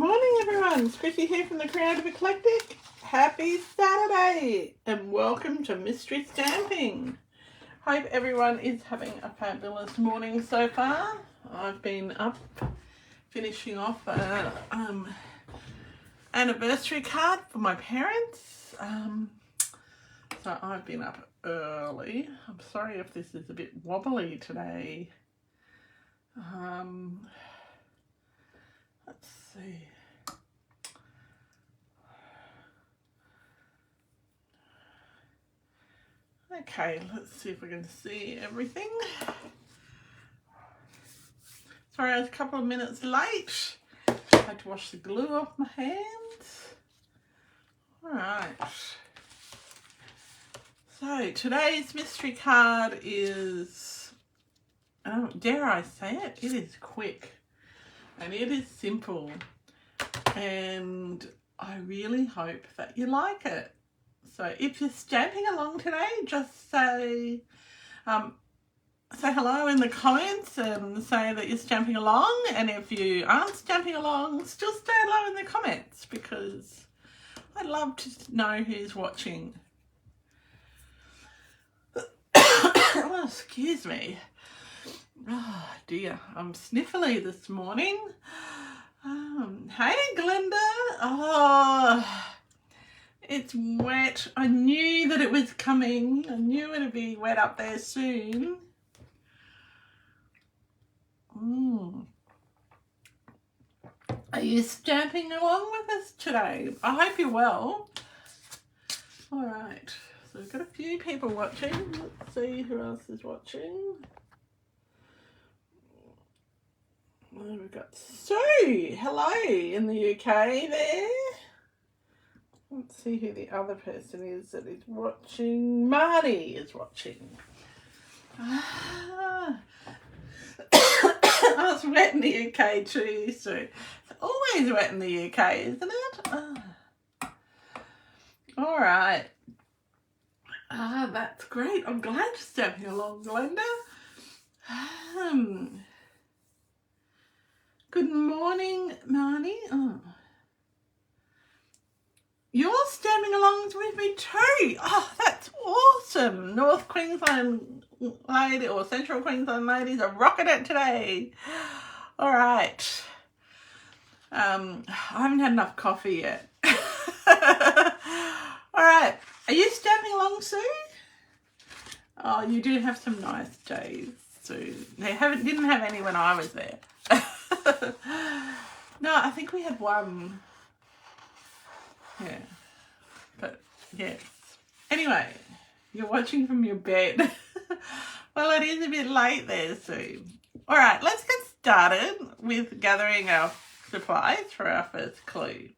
morning, everyone. It's Chrissy here from the Creative Eclectic. Happy Saturday and welcome to Mystery Stamping. Hope everyone is having a fabulous morning so far. I've been up finishing off an anniversary card for my parents. So I've been up early. I'm sorry if this is a bit wobbly today. Let's see. Okay, let's see if we can see everything. Sorry, I was a couple of minutes late. I had to wash the glue off my hands. All right. So today's mystery card is, dare I say it, it is quick. And it is simple, and I really hope that you like it. So if you're stamping along today, just say hello in the comments and say that you're stamping along. And if you aren't stamping along, still say hello in the comments, because I'd love to know who's watching. Oh, excuse me. Oh dear, I'm sniffly this morning. Hey Glenda. Oh, it's wet. I knew that it was coming. I knew it'd be wet up there soon. Are you stamping along with us today? I hope you're well. All right, so we've got a few people watching. Let's see who else is watching. We've got Sue, hello, in the UK there. Let's see who the other person is that is watching. Marty is watching. Oh, it's wet in the UK too, Sue. It's always wet in the UK, isn't it? All right. That's great. I'm glad you're stepping along, Glenda. Good morning, Marnie. Oh. You're stamping along with me too. Oh, that's awesome. North Queensland lady or Central Queensland ladies are rocking it today. All right. I haven't had enough coffee yet. All right. Are you stamping along, Sue? Oh, you do have some nice days, Sue. They didn't have any when I was there. No, I think we had one. Yeah, but yes. Anyway, you're watching from your bed. Well, it is a bit late there, Sue. All right, let's get started with gathering our supplies for our first clue.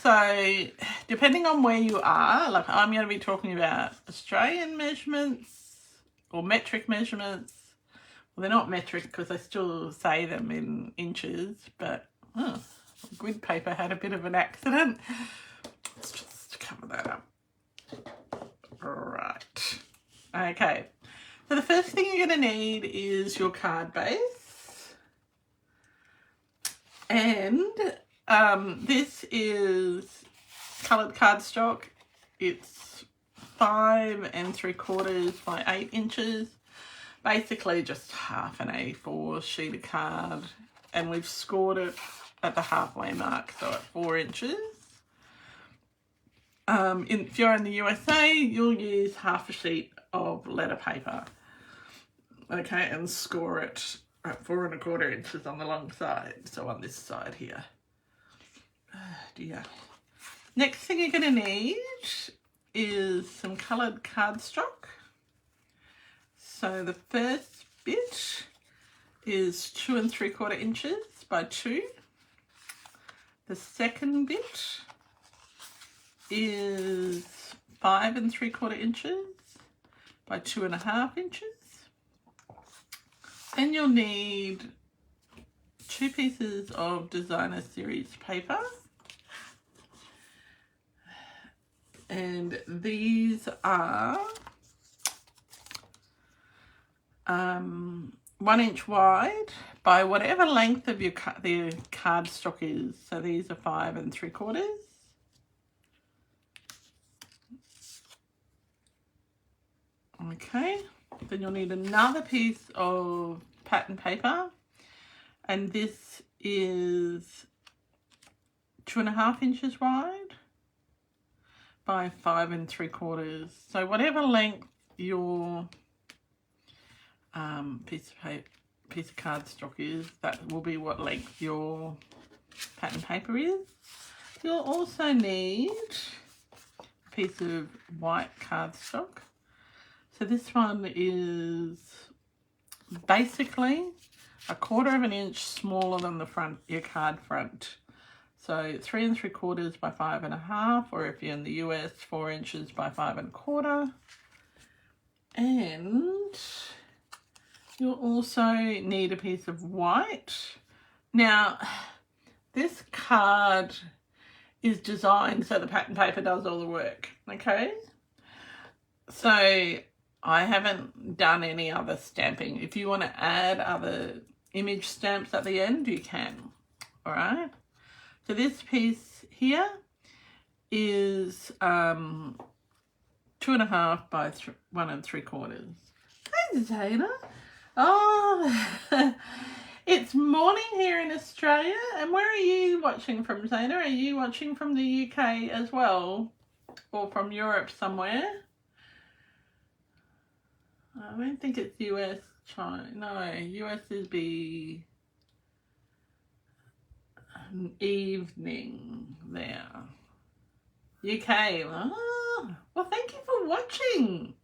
So, depending on where you are, like I'm going to be talking about Australian measurements or metric measurements. Well, they're not metric because I still say them in inches, but grid paper had a bit of an accident. Let's just cover that up. Right. Okay. So the first thing you're going to need is your card base. And this is coloured cardstock. It's 5 3/4 by 8 inches. Basically just half an A4 sheet of card, and we've scored it at the halfway mark, so at 4 inches. If you're in the USA, you'll use half a sheet of letter paper, okay, and score it at 4 1/4 inches on the long side, so on this side here. Oh dear. Next thing you're going to need is some coloured cardstock. So the first bit is 2 3/4 inches by 2. The second bit is 5 3/4 inches by 2.5 inches. Then you'll need 2 pieces of designer series paper. And these are 1 inch wide by whatever length of your the cardstock is. So these are 5 3/4. Okay, then you'll need another piece of pattern paper, and this is 2.5 inches wide by 5 3/4. So whatever length your piece of cardstock is, that will be what length your pattern paper is. You'll also need a piece of white cardstock. So this one is basically 1/4 inch smaller than the front, your card front. So 3 3/4 by 5 1/2, or if you're in the US, 4 inches by 5 1/4. And you'll also need a piece of white. Now, this card is designed so the pattern paper does all the work, okay? So I haven't done any other stamping. If you want to add other image stamps at the end, you can, all right? So this piece here is 2.5 by 1 3/4. Hey, Zayna. Oh, it's morning here in Australia. And where are you watching from, Zayna? Are you watching from the UK as well? Or from Europe somewhere? I don't think it's US, China. No, US is the evening there. UK. Oh, well, thank you for watching.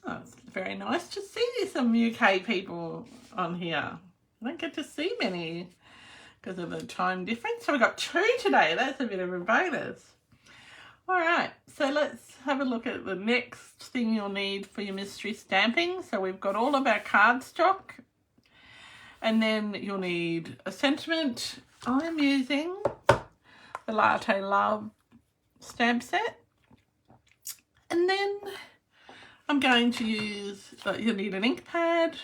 Oh, it's very nice to see some UK people on here. I don't get to see many because of the time difference. So we got 2 today. That's a bit of a bonus. All right, so let's have a look at the next thing you'll need for your mystery stamping. So we've got all of our cardstock, and then you'll need a sentiment. I'm using the Latte Love stamp set, and then I'm going to use, you'll need an ink pad,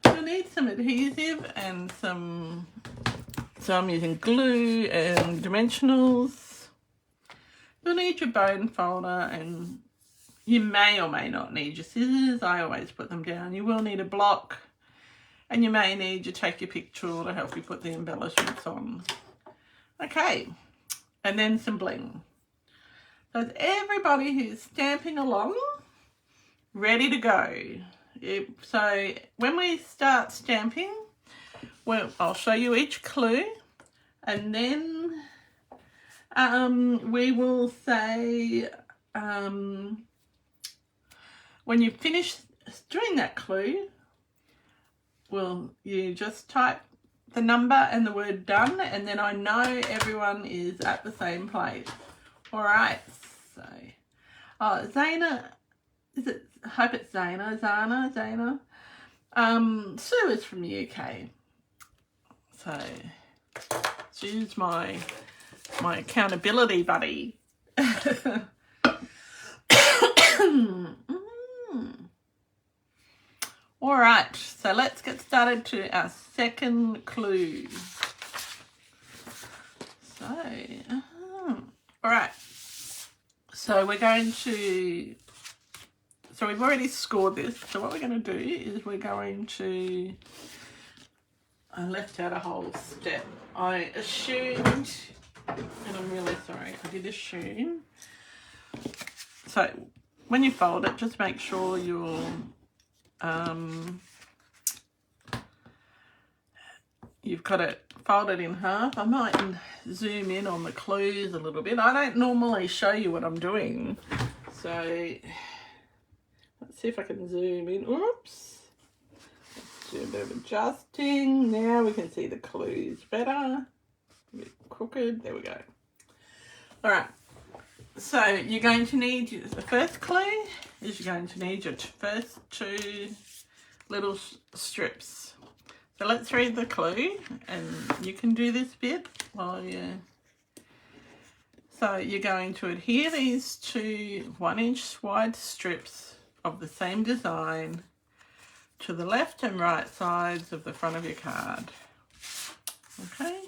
you'll need some adhesive and so I'm using glue and dimensionals. You'll need your bone folder, and you may or may not need your scissors. I always put them down. You will need a block, and you may need your take your pick tool to help you put the embellishments on. Okay, and then some bling. So it's everybody who's stamping along ready to go. So when we start stamping, well, I'll show you each clue, and then we will say, when you finish doing that clue, you just type the number and the word done, and then I know everyone is at the same place. All right, so, Zayna, I hope it's Zayna, Zayna. Sue is from the UK. So she's my accountability buddy. All right, so let's get started to our second clue. So, all right, so we're going to, so we've already scored this. So what we're going to do is we're going to, I left out a whole step. I assumed, and I'm really sorry, I did assume. So when you fold it, just make sure you're you've got it folded in half. I might zoom in on the clues a little bit. I don't normally show you what I'm doing, so let's see if I can zoom in. Oops, let's do a bit of adjusting. Now we can see the clues better. A bit crooked, there we go. All right, so you're going to need, the first clue is you're going to need your first 2 little strips. So let's read the clue, and you can do this bit while you... So you're going to adhere these 2 1-inch wide strips of the same design to the left and right sides of the front of your card. Okay,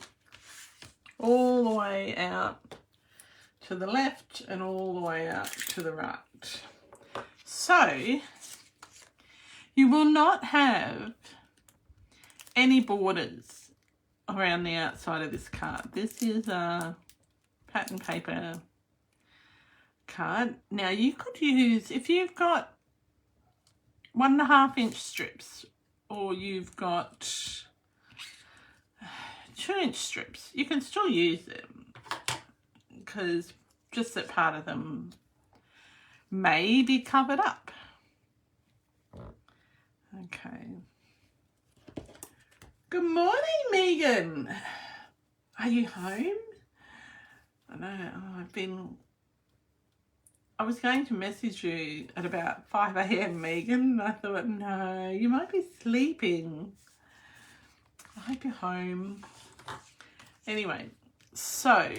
all the way out to the left and all the way out to the right. So you will not have any borders around the outside of this card. This is a pattern paper card. Now you could use, if you've got 1.5 inch strips or you've got 2-inch strips, you can still use them, because just that part of them may be covered up. Okay. Good morning, Megan. Are you home? I know, I was going to message you at about 5 a.m, Megan. I thought, no, you might be sleeping. I hope you're home. Anyway, so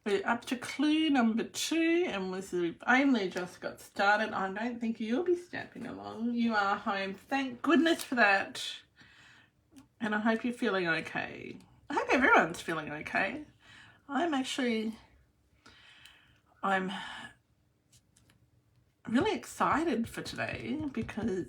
we're up to clue number 2, and we've only just got started. I don't think you'll be snapping along. You are home. Thank goodness for that. And I hope you're feeling okay. I hope everyone's feeling okay. I'm really excited for today because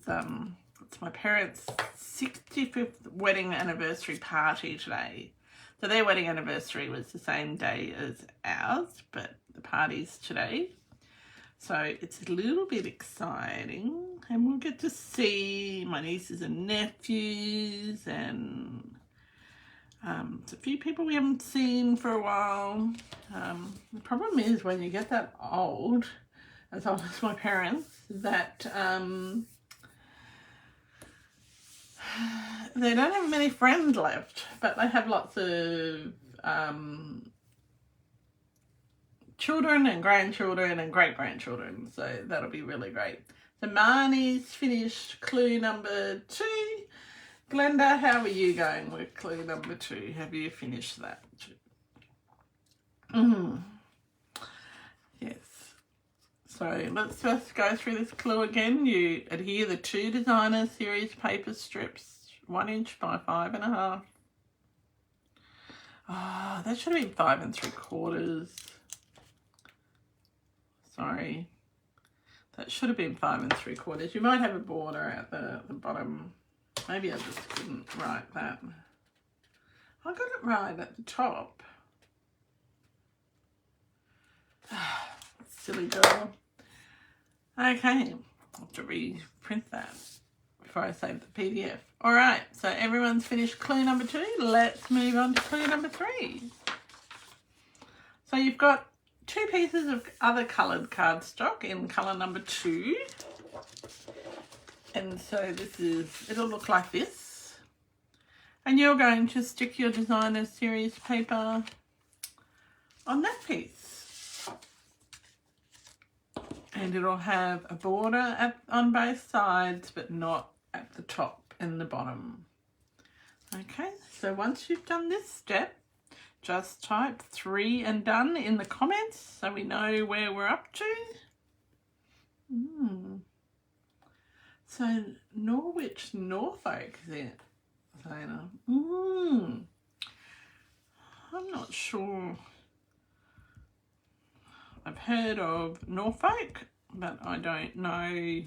it's my parents' 65th wedding anniversary party today. So their wedding anniversary was the same day as ours, but the party's today. So it's a little bit exciting, and we'll get to see my nieces and nephews and a few people we haven't seen for a while. The problem is when you get that old as my parents, that they don't have many friends left, but they have lots of children and grandchildren and great-grandchildren, so that'll be really great. So Marnie's finished clue number 2. Glenda, how are you going with clue number 2? Have you finished that? Yes. So let's just go through this clue again. You adhere the 2 designer series paper strips, 1 inch by 5.5. Oh, that should have been 5 3/4. Sorry. That should have been 5 3/4. You might have a border at the bottom. Maybe I just couldn't write that. I got it right at the top. Silly girl. Okay, I'll have to reprint that before I save the PDF. All right, so everyone's finished clue number 2. Let's move on to clue number 3. So you've got 2 pieces of other coloured cardstock in colour number 2. And so it'll look like this. And you're going to stick your designer series paper on that piece. And it'll have a border on both sides, but not at the top and the bottom. Okay, so once you've done this step, just type 3 and done in the comments so we know where we're up to. So Norwich, Norfolk there, Zana. I'm not sure. I've heard of Norfolk, but I don't know.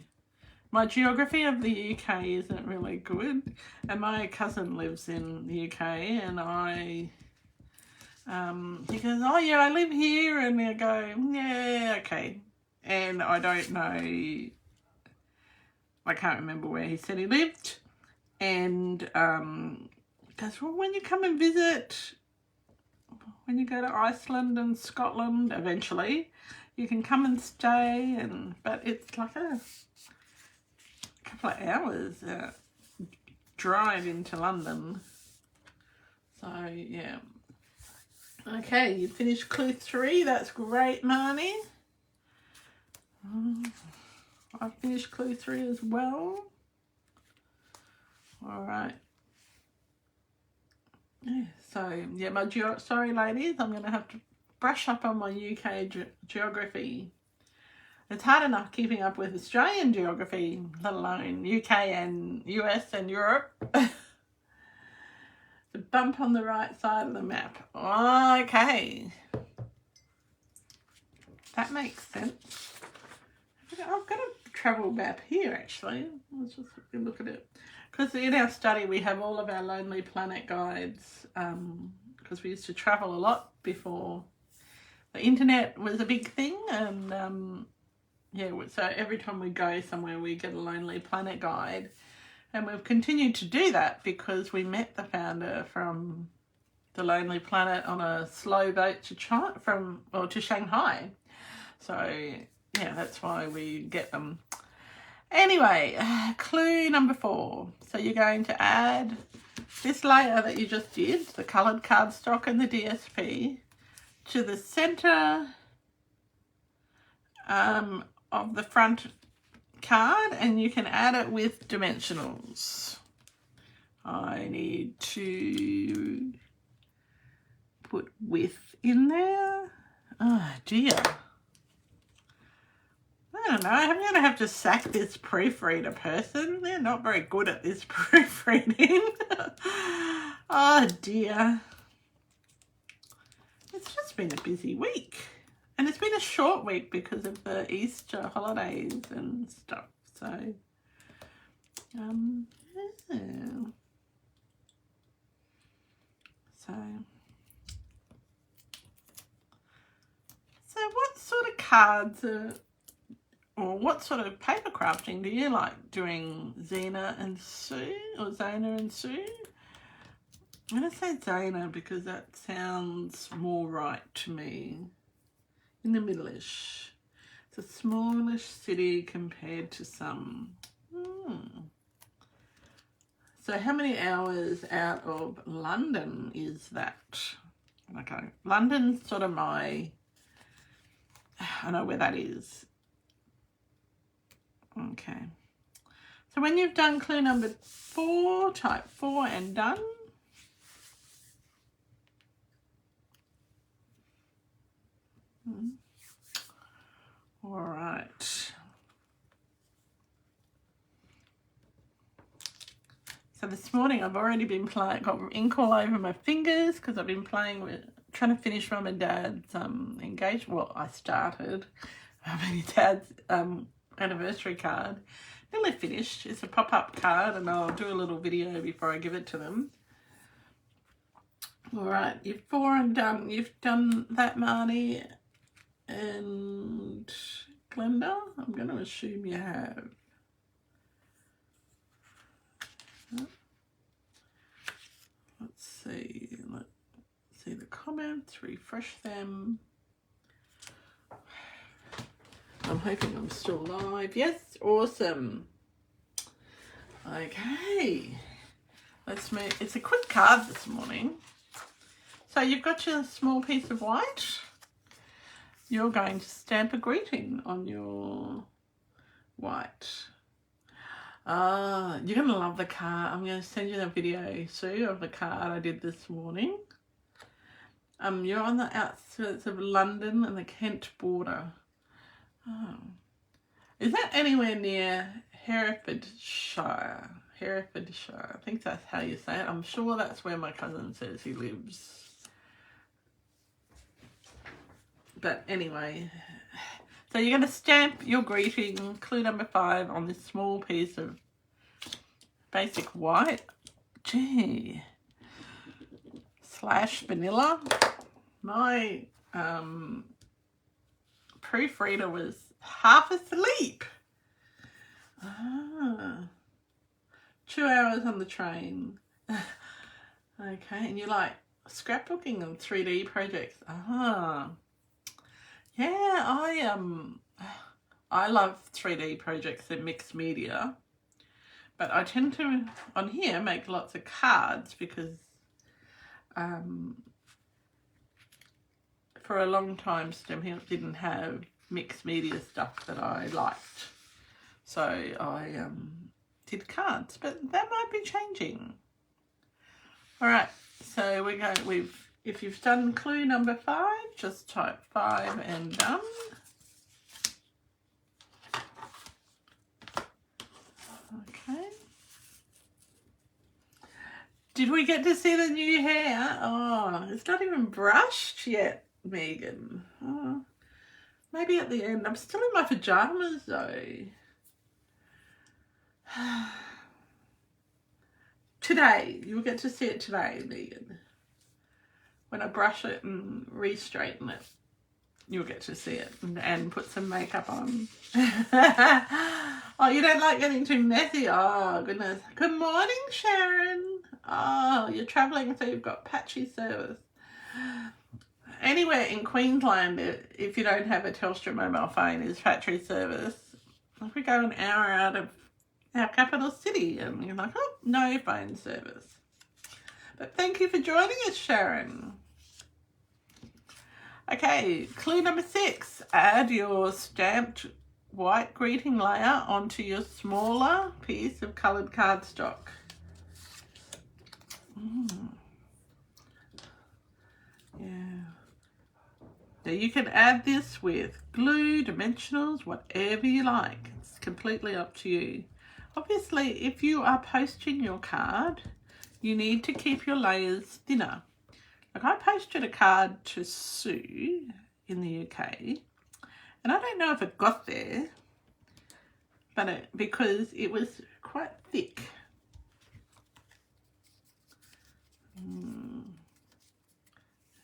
My geography of the UK isn't really good, and my cousin lives in the UK, and he goes, oh yeah, I live here, and I go, yeah, okay, and I don't know. I can't remember where he said he lived, and he goes, well, when you come and visit, when you go to Iceland and Scotland eventually, you can come and stay, but it's like a couple of hours drive into London. So yeah. Okay, you finished clue 3. That's great, Marnie. I've finished clue 3 as well. All right. Yeah, so yeah, sorry ladies, I'm going to have to brush up on my UK geography. It's hard enough keeping up with Australian geography, let alone UK and US and Europe. The bump on the right side of the map. Okay. That makes sense. I've got a travel map here, actually. Let's just look at it. Because in our study, we have all of our Lonely Planet guides, because we used to travel a lot before the internet was a big thing. And yeah, so every time we go somewhere, we get a Lonely Planet guide. And we've continued to do that because we met the founder from the Lonely Planet on a slow boat to to Shanghai. So yeah, that's why we get them. Anyway, clue number 4. So you're going to add this layer that you just did, the coloured cardstock and the DSP, to the centre of the front card, and you can add it with dimensionals. I need to put width in there. Oh dear. I don't know, I'm going to have to sack this proofreader person. They're not very good at this proofreading. Oh dear. It's just been a busy week. And it's been a short week because of the Easter holidays and stuff. So, yeah. So what sort of cards or what sort of paper crafting do you like doing, Zena and Sue, or Zana and Sue? I'm going to say Zana because that sounds more right to me. In the middle-ish. It's a smallish city compared to some. So how many hours out of London is that? Okay, London's sort of I know where that is. Okay. So when you've done clue number 4, type 4 and done. All right. So this morning I've already been got ink all over my fingers because I've been trying to finish Mum and Dad's engagement. Well, I started Mum and Dad's anniversary card. Nearly finished. It's a pop-up card, and I'll do a little video before I give it to them. All right, you've 4 and done. You've done that, Marnie and Glenda. I'm going to assume you have. Let's see. Let's see the comments. Refresh them. I'm hoping I'm still live. Yes, awesome. Okay. Let's move. It's a quick card this morning. So you've got your small piece of white. You're going to stamp a greeting on your white. You're going to love the card. I'm going to send you the video, Sue, of the card I did this morning. You're on the outskirts of London and the Kent border. Oh. Is that anywhere near Herefordshire? Herefordshire. I think that's how you say it. I'm sure that's where my cousin says he lives. But anyway, so you're going to stamp your greeting, clue number 5, on this small piece of basic white. Gee. / vanilla. My proofreader was half asleep. 2 hours on the train. Okay, and you like scrapbooking and 3D projects. Yeah, I love 3D projects and mixed media, but I tend to on here make lots of cards because for a long time STEM Help didn't have mixed media stuff that I liked, so I did cards, but that might be changing. All right, so we're going. If you've done clue number 5, just type 5 and done. Did we get to see the new hair? Oh, it's not even brushed yet, Megan. Oh, maybe at the end. I'm still in my pajamas though. Today, you'll get to see it today, Megan. When I brush it and re-straighten it, you'll get to see it and put some makeup on. Oh, you don't like getting too messy? Oh, goodness. Good morning, Sharon. Oh, you're travelling, so you've got patchy service. Anywhere in Queensland, if you don't have a Telstra mobile phone, is patchy service. If we go an hour out of our capital city and you're like, oh, no phone service. But thank you for joining us, Sharon. Okay, clue number 6. Add your stamped white greeting layer onto your smaller piece of coloured cardstock. Yeah. Now you can add this with glue, dimensionals, whatever you like. It's completely up to you. Obviously, if you are posting your card, you need to keep your layers thinner. Like I posted a card to Sue in the UK, and I don't know if it got there, but because it was quite thick.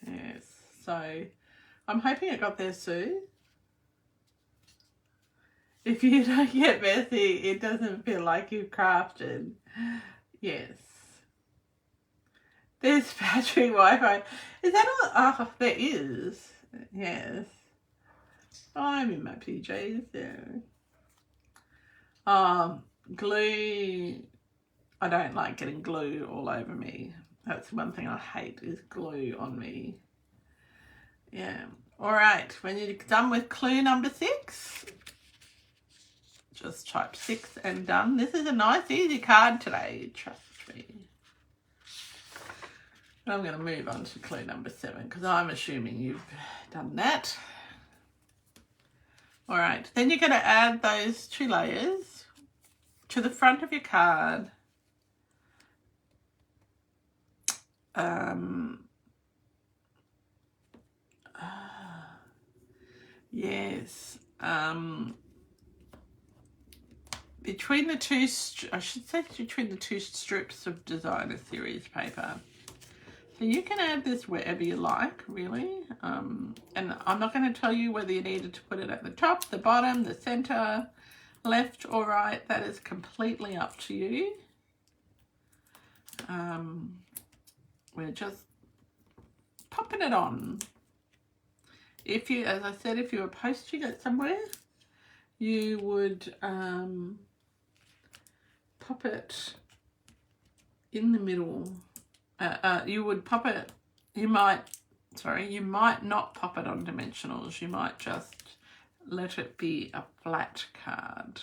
Yes, so I'm hoping it got there, Sue. If you don't get messy, it doesn't feel like you've crafted. Yes. There's battery Wi-Fi. Is that all? Oh, there is. Yes. Oh, I'm in my PJs there. Glue. I don't like getting glue all over me. That's one thing I hate is glue on me. Yeah. All right. When you're done with clue number 6, just type 6 and done. This is a nice, easy card today. Trust me. I'm going to move on to clue number 7 because I'm assuming you've done that. All right. Then you're going to add those 2 layers to the front of your card. Yes. Between the 2, I should say between the 2 strips of designer series paper. So you can add this wherever you like, really. And I'm not going to tell you whether you needed to put it at the top, the bottom, the center, left or right. That is completely up to you. We're just popping it on. If you, as I said, if you were posting it somewhere, you would pop it in the middle. You would pop it, you might not pop it on dimensionals. You might just let it be a flat card.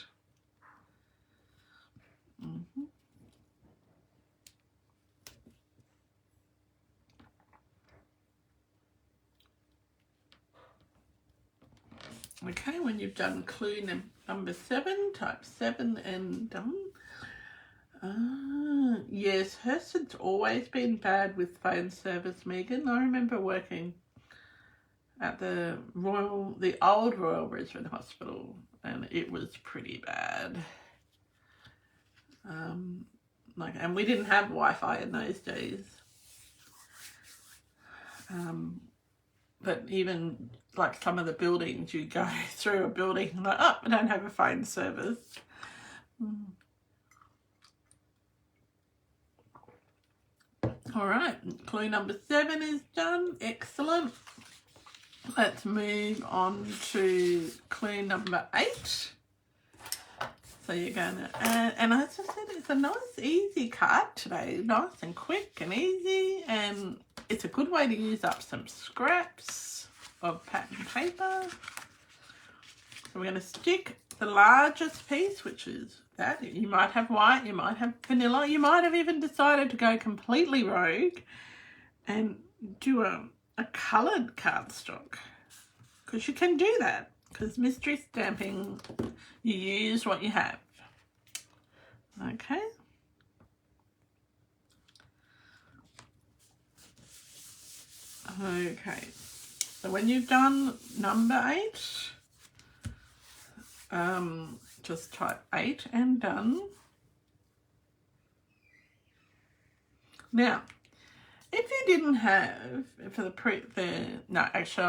Okay, when you've done clue number 7, type 7 and done. Yes, Hurston's always been bad with phone service, Megan. I remember working at the old Royal Brisbane Hospital, and it was pretty bad. And we didn't have Wi-Fi in those days. But even like some of the buildings, you go through a building and like, oh, I don't have a phone service. All right, clue number 7 is done. Excellent. Let's move on to clue number 8. So you're going to add, and as I said, it's a nice, easy card today. Nice and quick and easy, and it's a good way to use up some scraps of pattern paper. So we're going to stick the largest piece, which is that. You might have white, you might have vanilla, you might have even decided to go completely rogue and do a coloured cardstock, because you can do that, because mystery stamping, you use what you have. Okay. Okay, so when you've done number 8, just type 8 and done. Now, if you didn't have, for no, actually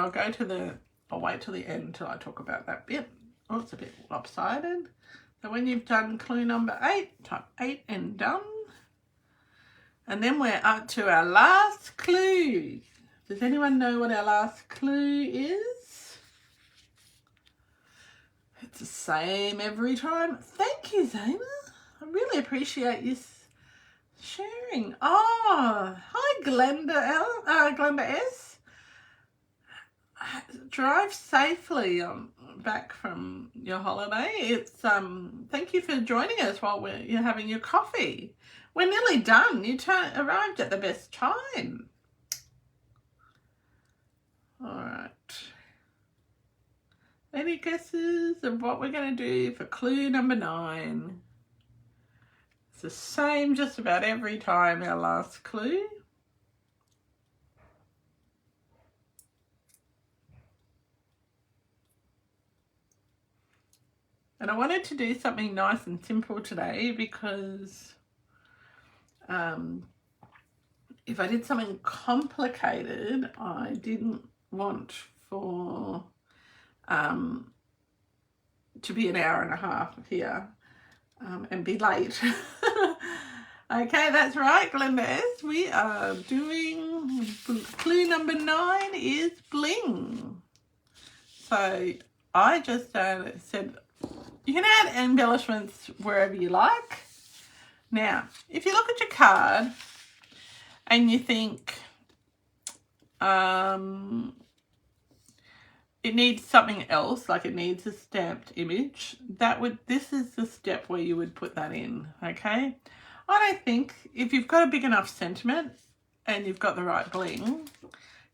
I'll wait till the end until I talk about that bit. Oh, it's a bit lopsided. So when you've done clue number 8, type 8 and done. And then we're up to our last clue. Does anyone know what our last clue is? It's the same every time. Thank you, Zayna. I really appreciate you sharing. Oh, hi, Glenda S. Drive safely back from your holiday. It's thank you for joining us while you're having your coffee. We're nearly done. You arrived at the best time. All right. Any guesses of what we're going to do for clue number 9? It's the same just about every time, our last clue. And I wanted to do something nice and simple today because if I did something complicated, I didn't want for to be an hour and a half here and be late. Okay, that's right, Glenda S. We are doing clue number 9 is bling. So I just said you can add embellishments wherever you like. Now, if you look at your card and you think it needs something else, like it needs a stamped image, this is the step where you would put that in, okay? I don't think, if you've got a big enough sentiment and you've got the right bling,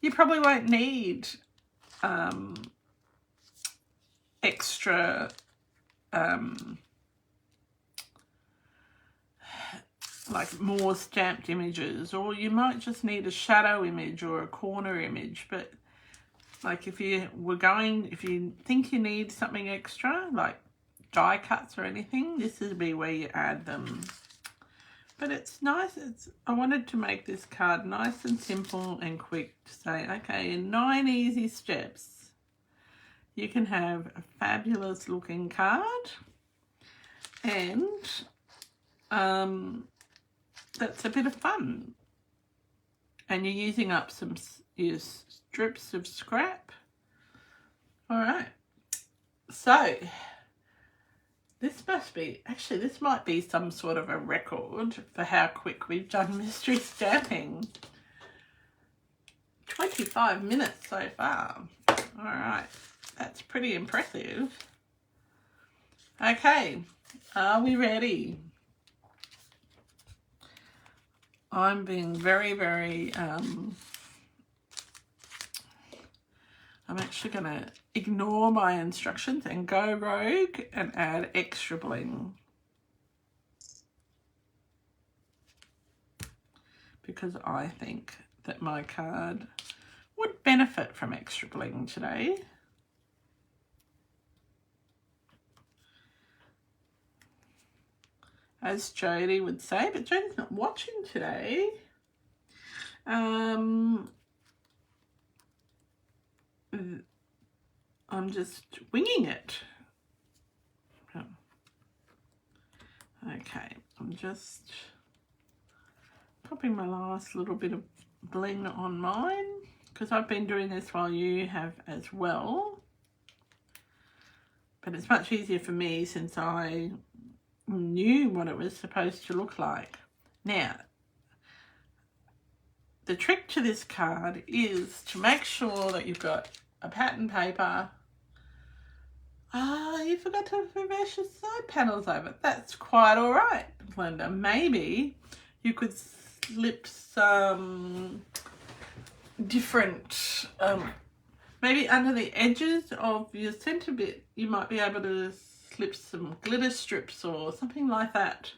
you probably won't need extra like more stamped images, or you might just need a shadow image or a corner image. But like if you think you need something extra, like die cuts or anything, this would be where you add them. But it's nice. I wanted to make this card nice and simple and quick to say, okay, in 9 easy steps, you can have a fabulous looking card, and that's a bit of fun. And you're using up some strips of scrap. All right. So this might be some sort of a record for how quick we've done mystery stamping. 25 minutes so far. All right. That's pretty impressive. Okay. Are we ready? I'm being very, very, I'm actually going to ignore my instructions and go rogue and add extra bling. Because I think that my card would benefit from extra bling today. As Jodie would say, but Jodie's not watching today. I'm just winging it. Okay, I'm just popping my last little bit of bling on mine because I've been doing this while you have as well. But it's much easier for me since I knew what it was supposed to look like. Now, the trick to this card is to make sure that you've got a pattern paper. You forgot to reverse your side panels over. That's quite all right, Glenda. Maybe you could slip some different, maybe under the edges of your center bit, you might be able to slip some glitter strips or something like that.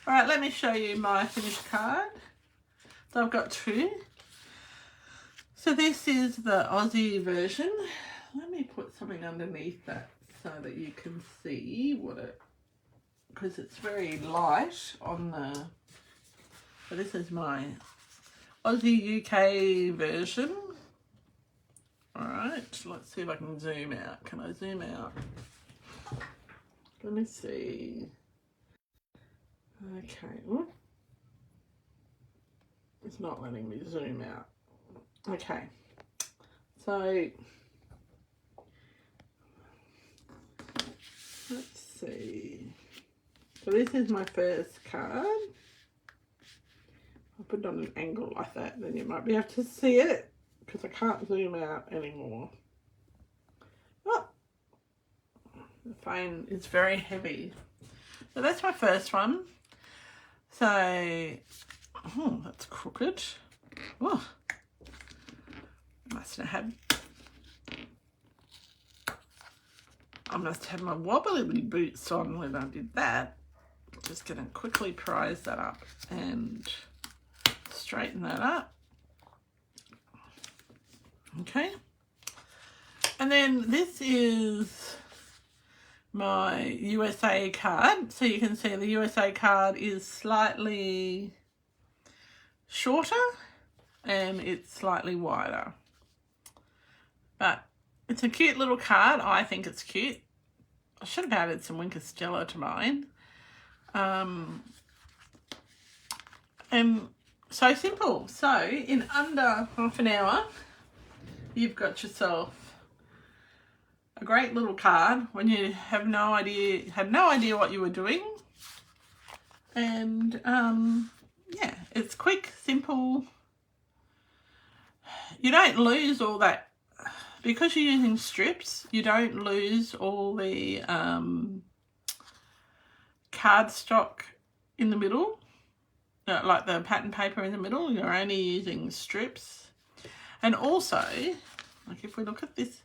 All right, let me show you my finished card. So I've got 2. So this is the Aussie version. Let me put something underneath that so that you can see what it, because it's very light on the, so this is my Aussie UK version. Alright, let's see if I can zoom out. Can I zoom out? Let me see. Okay. Ooh. It's not letting me zoom out. Okay. So let's see. So this is my first card. I'll put it on an angle like that, then you might be able to see it because I can't zoom out anymore. Oh, the phone is very heavy. So that's my first one. So, oh, that's crooked. Oh, must have my wobbly boots on when I did that. Just going to quickly prise that up and straighten that up. Okay. And then this is my USA card. So you can see the USA card is slightly shorter and it's slightly wider. But it's a cute little card. I think it's cute. I should have added some Winker Stella to mine. And so simple. So in under half an hour, you've got yourself a great little card when you had no idea what you were doing. And yeah, it's quick, simple. You don't lose all that because you're using strips. You don't lose all the cardstock in the middle, like the pattern paper in the middle. You're only using strips. And also, like if we look at this,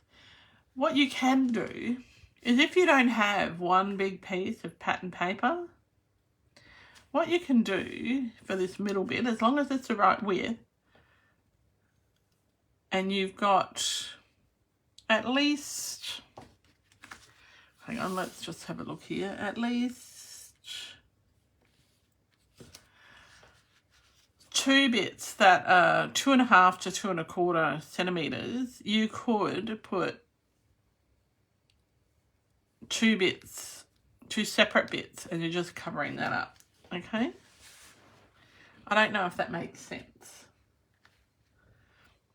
what you can do is if you don't have one big piece of pattern paper, what you can do for this middle bit, as long as it's the right width, and you've got at least, hang on, let's just have a look here, at least 2 bits that are 2.5 to 2.25 centimeters, you could put 2 separate bits, and you're just covering that up. Okay, I don't know if that makes sense.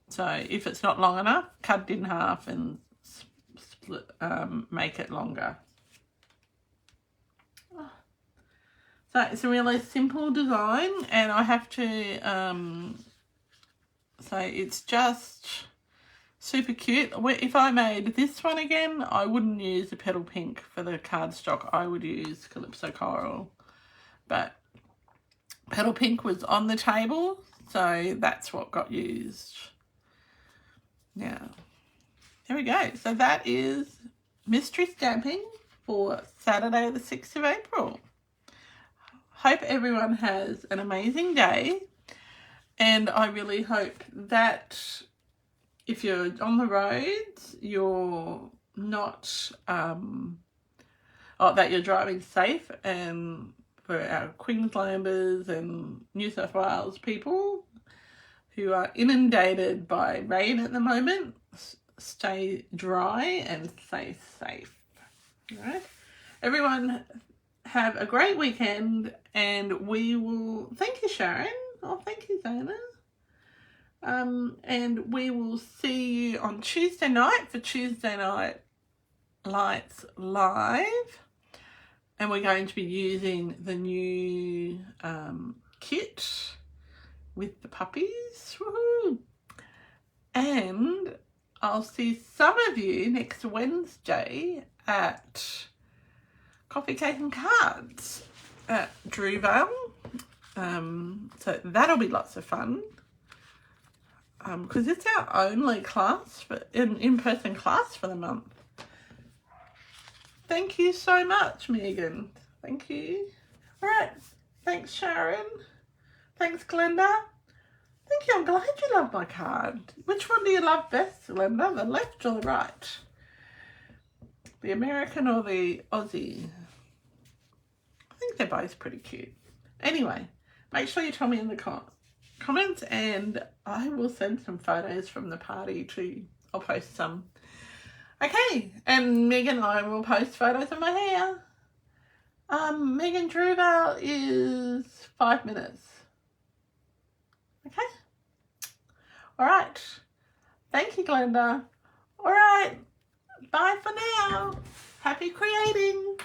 So if it's not long enough, cut it in half and split, make it longer. So it's a really simple design, and I have to say it's just super cute. If I made this one again, I wouldn't use the Petal Pink for the cardstock. I would use Calypso Coral. But Petal Pink was on the table, so that's what got used. Now, there we go. So that is mystery stamping for Saturday the 6th of April. Hope everyone has an amazing day, and I really hope that if you're on the roads, you're not, that you're driving safe, and for our Queenslanders and New South Wales people who are inundated by rain at the moment, stay dry and stay safe. All right, everyone, have a great weekend, and we will, thank you Sharon, oh thank you Zana, and we will see you on Tuesday night for Tuesday Night Lights Live, and we're going to be using the new kit with the puppies. Woohoo! And I'll see some of you next Wednesday at Coffee, Cake and Cards at Drewvale. So that'll be lots of fun. Because it's our only class, in-person class for the month. Thank you so much, Megan. Thank you. All right. Thanks, Sharon. Thanks, Glenda. Thank you. I'm glad you love my card. Which one do you love best, Linda? The left or the right? The American or the Aussie? I think they're both pretty cute. Anyway, make sure you tell me in the comments, and I will send some photos from the party too. I'll post some. Okay, and Megan and I will post photos of my hair. Megan Druva is 5 minutes. Okay? Alright. Thank you, Glenda. Alright. Bye for now. Happy creating.